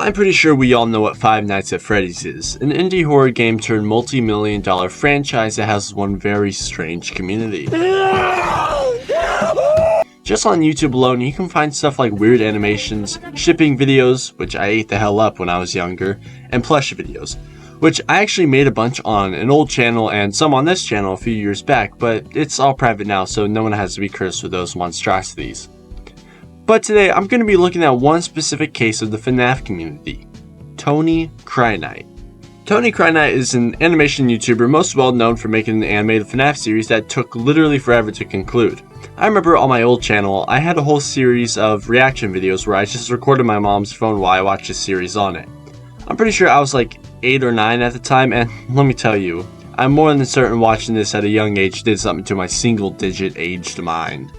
I'm pretty sure we all know what Five Nights at Freddy's is, an indie horror game turned multi-million-dollar franchise that has one very strange community. Just on YouTube alone, you can find stuff like weird animations, shipping videos, which I ate the hell up when I was younger, and plush videos, which I actually made a bunch on an old channel and some on this channel a few years back, but it's all private now, so no one has to be cursed with those monstrosities. But today, I'm going to be looking at one specific case of the FNAF community, Tony Cryknight. Tony Cryknight is an animation YouTuber most well known for making an animated FNAF series that took literally forever to conclude. I remember on my old channel, I had a whole series of reaction videos where I just recorded my mom's phone while I watched the series on it. I'm pretty sure I was like 8 or 9 at the time, and let me tell you, I'm more than certain watching this at a young age did something to my single-digit aged mind.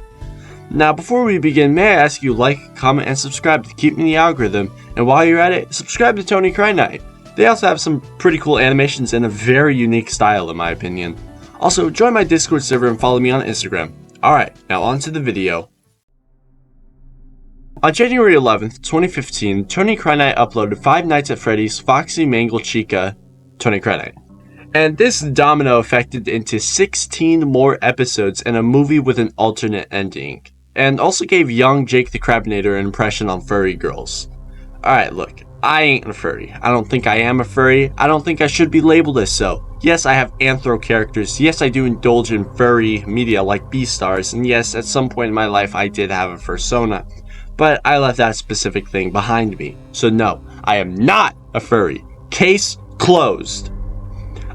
Now, before we begin, may I ask you like, comment, and subscribe to keep me in the algorithm, and while you're at it, subscribe to Tony Cryknight. They also have some pretty cool animations and a very unique style in my opinion. Also, join my Discord server and follow me on Instagram. Alright, now on to the video. On January 11th, 2015, Tony Cryknight uploaded Five Nights at Freddy's, Foxy, Mangle, Chica, Tony Cryknight. And this domino affected into 16 more episodes and a movie with an alternate ending. And also gave young Jake the Crabinator an impression on furry girls. Alright, look, I ain't a furry. I don't think I am a furry. I don't think I should be labeled as so. Yes, I have anthro characters. Yes, I do indulge in furry media like Beastars. And yes, at some point in my life, I did have a fursona. But I left that specific thing behind me. So no, I am not a furry. Case closed.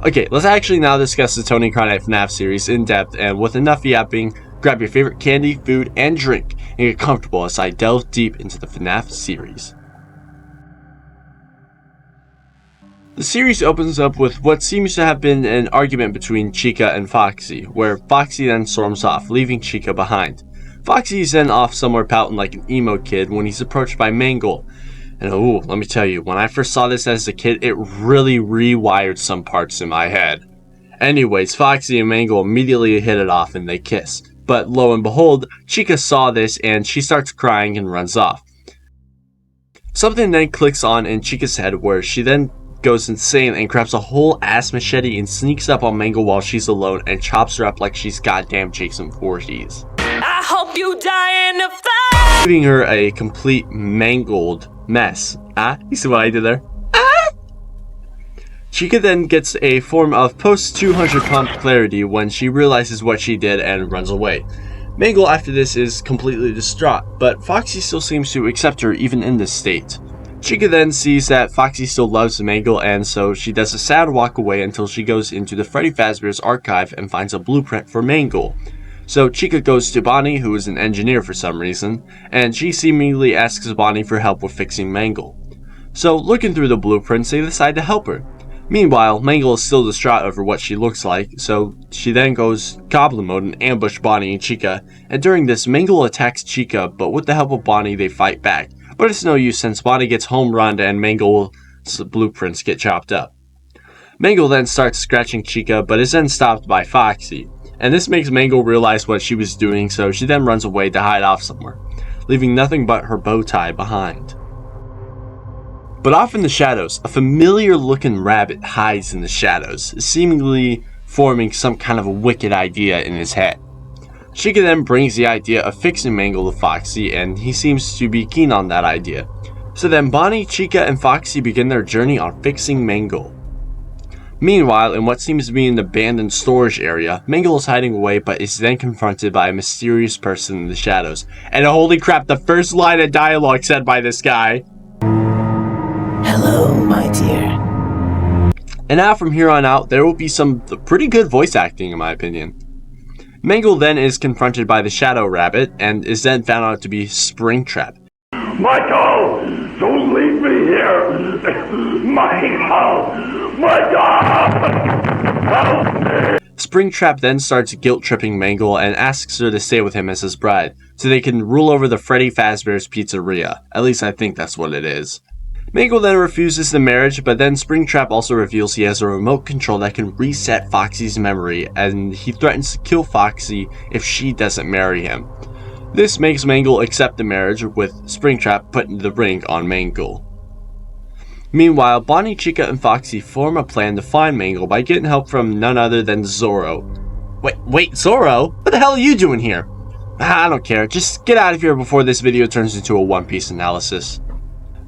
Okay, let's actually now discuss the Tony Cryknight FNAF series in depth, and with enough yapping, grab your favorite candy, food, and drink, and get comfortable as I delve deep into the FNAF series. The series opens up with what seems to have been an argument between Chica and Foxy, where Foxy then storms off, leaving Chica behind. Foxy is then off somewhere pouting like an emo kid when he's approached by Mangle. And oh, let me tell you, when I first saw this as a kid, it really rewired some parts in my head. Anyways, Foxy and Mangle immediately hit it off and they kiss. But lo and behold, Chica saw this and she starts crying and runs off. Something then clicks on in Chica's head where she then goes insane and grabs a whole ass machete and sneaks up on Mangle while she's alone and chops her up like she's goddamn Jason Voorhees. I hope you die in the fire! Leaving her a complete mangled mess. You see what I did there? Chica then gets a form of post 200 pump clarity when she realizes what she did and runs away. Mangle after this is completely distraught, but Foxy still seems to accept her even in this state. Chica then sees that Foxy still loves Mangle, and so she does a sad walk away until she goes into the Freddy Fazbear's archive and finds a blueprint for Mangle. So Chica goes to Bonnie, who is an engineer for some reason, and she seemingly asks Bonnie for help with fixing Mangle. So looking through the blueprints, they decide to help her. Meanwhile, Mangle is still distraught over what she looks like, so she then goes Goblin mode and ambush Bonnie and Chica, and during this, Mangle attacks Chica, but with the help of Bonnie, they fight back. But it's no use since Bonnie gets home run and Mangle's blueprints get chopped up. Mangle then starts scratching Chica, but is then stopped by Foxy. And this makes Mangle realize what she was doing, so she then runs away to hide off somewhere, leaving nothing but her bow tie behind. But off in the shadows, a familiar looking rabbit hides in the shadows, seemingly forming some kind of a wicked idea in his head. Chica then brings the idea of fixing Mangle to Foxy, and he seems to be keen on that idea. So then Bonnie, Chica, and Foxy begin their journey on fixing Mangle. Meanwhile, in what seems to be an abandoned storage area, Mangle is hiding away but is then confronted by a mysterious person in the shadows. And holy crap, the first line of dialogue said by this guy. Hello, my dear. And now from here on out, there will be some pretty good voice acting in my opinion. Mangle then is confronted by the Shadow Rabbit and is then found out to be Springtrap. Michael, don't leave me here. Michael, help me. Springtrap then starts guilt-tripping Mangle and asks her to stay with him as his bride, so they can rule over the Freddy Fazbear's Pizzeria. At least I think that's what it is. Mangle then refuses the marriage, but then Springtrap also reveals he has a remote control that can reset Foxy's memory, and he threatens to kill Foxy if she doesn't marry him. This makes Mangle accept the marriage, with Springtrap putting the ring on Mangle. Meanwhile, Bonnie, Chica, and Foxy form a plan to find Mangle by getting help from none other than Zorro. Wait, Zorro? What the hell are you doing here? I don't care, just get out of here before this video turns into a One Piece analysis.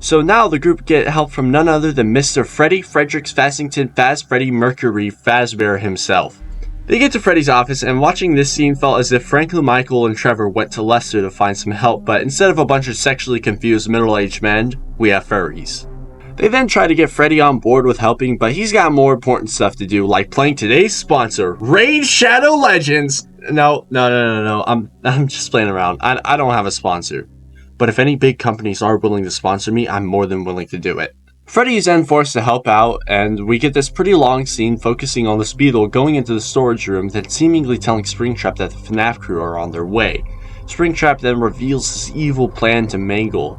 So now the group get help from none other than Mr. Freddy Fredericks Fassington Faz Freddy Mercury Fazbear himself. They get to Freddy's office, and watching this scene felt as if Franklin, Michael, and Trevor went to Lester to find some help, but instead of a bunch of sexually confused middle-aged men, we have furries. They then try to get Freddy on board with helping, but he's got more important stuff to do, like playing today's sponsor, Raid Shadow Legends! No, I'm just playing around. I don't have a sponsor. But if any big companies are willing to sponsor me, I'm more than willing to do it. Freddy is then forced to help out, and we get this pretty long scene focusing on the Beetle going into the storage room, then seemingly telling Springtrap that the FNAF crew are on their way. Springtrap then reveals his evil plan to Mangle.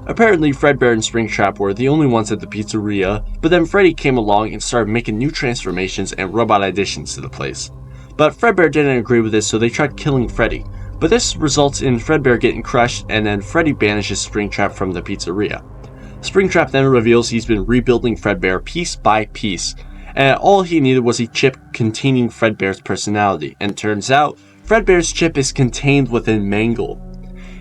Apparently, Fredbear and Springtrap were the only ones at the pizzeria, but then Freddy came along and started making new transformations and robot additions to the place. But Fredbear didn't agree with this, so they tried killing Freddy. But this results in Fredbear getting crushed, and then Freddy banishes Springtrap from the pizzeria. Springtrap then reveals he's been rebuilding Fredbear piece by piece, and all he needed was a chip containing Fredbear's personality, and turns out, Fredbear's chip is contained within Mangle.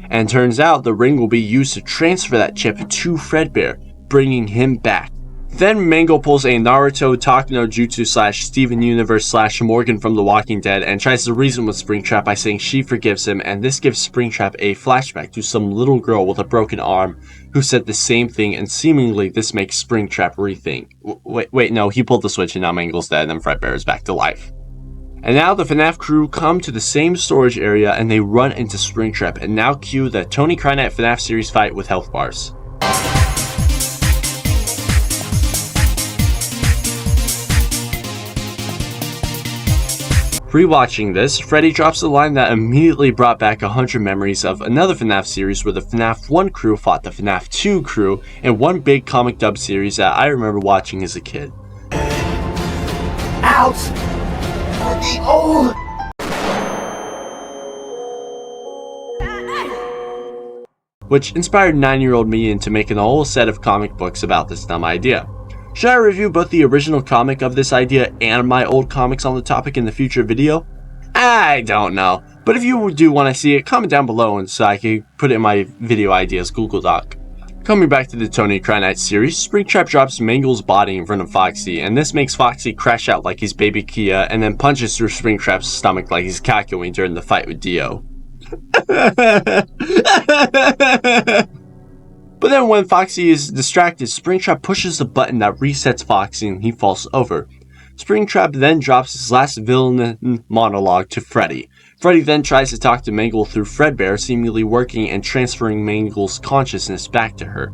And turns out, the ring will be used to transfer that chip to Fredbear, bringing him back. Then Mangle pulls a Naruto Talk no Jutsu / Steven Universe / Morgan from The Walking Dead and tries to reason with Springtrap by saying she forgives him, and this gives Springtrap a flashback to some little girl with a broken arm who said the same thing, and seemingly this makes Springtrap rethink. Wait, no, he pulled the switch and now Mangle's dead and Fredbear is back to life. And now the FNAF crew come to the same storage area and they run into Springtrap, and now cue the Tony Krynette FNAF series fight with health bars. Rewatching this, Freddy drops a line that immediately brought back 100 memories of another FNAF series where the FNAF 1 crew fought the FNAF 2 crew in one big comic dub series that I remember watching as a kid. Out for the old. Which inspired 9-year-old me into making a whole set of comic books about this dumb idea. Should I review both the original comic of this idea and my old comics on the topic in the future video? I don't know, but if you do want to see it, comment down below and so I can put it in my video ideas Google Doc. Coming back to the Tony Krynette series, Springtrap drops Mangle's body in front of Foxy, and this makes Foxy crash out like he's Baby Kia and then punches through Springtrap's stomach like he's cackling during the fight with Dio. But then when Foxy is distracted, Springtrap pushes the button that resets Foxy and he falls over. Springtrap then drops his last villain monologue to Freddy. Freddy then tries to talk to Mangle through Fredbear, seemingly working and transferring Mangle's consciousness back to her.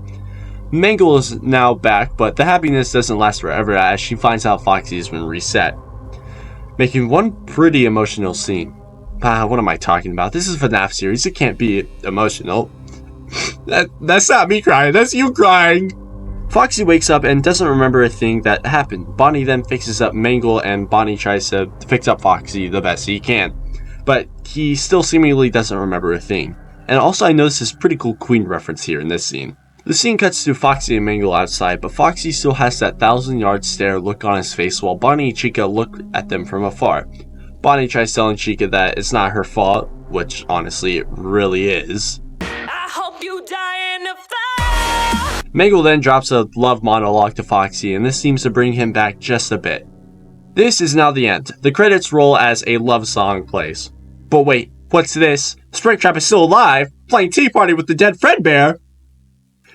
Mangle is now back, but the happiness doesn't last forever as she finds out Foxy has been reset, making one pretty emotional scene. What am I talking about? This is a FNAF series, it can't be emotional. That's not me crying, that's you crying! Foxy wakes up and doesn't remember a thing that happened. Bonnie then fixes up Mangle and Bonnie tries to fix up Foxy the best he can. But he still seemingly doesn't remember a thing. And also I noticed this pretty cool Queen reference here in this scene. The scene cuts to Foxy and Mangle outside, but Foxy still has that 1,000-yard stare look on his face while Bonnie and Chica look at them from afar. Bonnie tries telling Chica that it's not her fault, which honestly it really is. I hope you die in a fire. Mangle then drops a love monologue to Foxy, and this seems to bring him back just a bit. This is now the end. The credits roll as a love song plays. But wait, what's this? Springtrap is still alive, playing Tea Party with the dead Fredbear!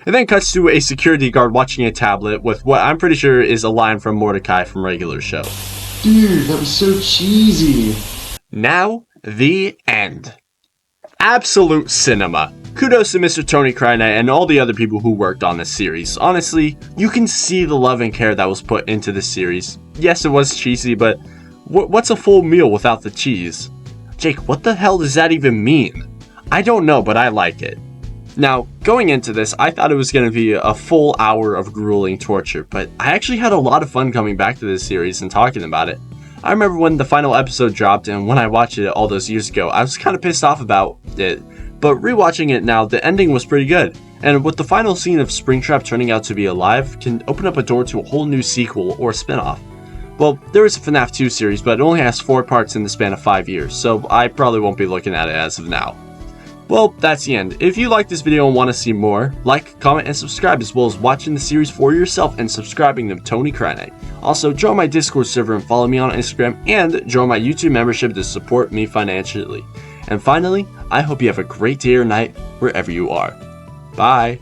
It then cuts to a security guard watching a tablet with what I'm pretty sure is a line from Mordecai from Regular Show. Dude, that was so cheesy. Now, the end. Absolute cinema. Kudos to Mr. Tony Krynette and all the other people who worked on this series. Honestly, you can see the love and care that was put into this series. Yes, it was cheesy, but what's a full meal without the cheese? Jake, what the hell does that even mean? I don't know, but I like it. Now, going into this, I thought it was going to be a full hour of grueling torture, but I actually had a lot of fun coming back to this series and talking about it. I remember when the final episode dropped, and when I watched it all those years ago, I was kind of pissed off about it. But rewatching it now, the ending was pretty good. And with the final scene of Springtrap turning out to be alive, can open up a door to a whole new sequel or spin-off. Well, there is a FNAF 2 series, but it only has 4 parts in the span of 5 years, so I probably won't be looking at it as of now. Well, that's the end. If you like this video and want to see more, like, comment, and subscribe, as well as watching the series for yourself and subscribing to Tony Krane. Also, join my Discord server and follow me on Instagram, and join my YouTube membership to support me financially. And finally, I hope you have a great day or night wherever you are. Bye!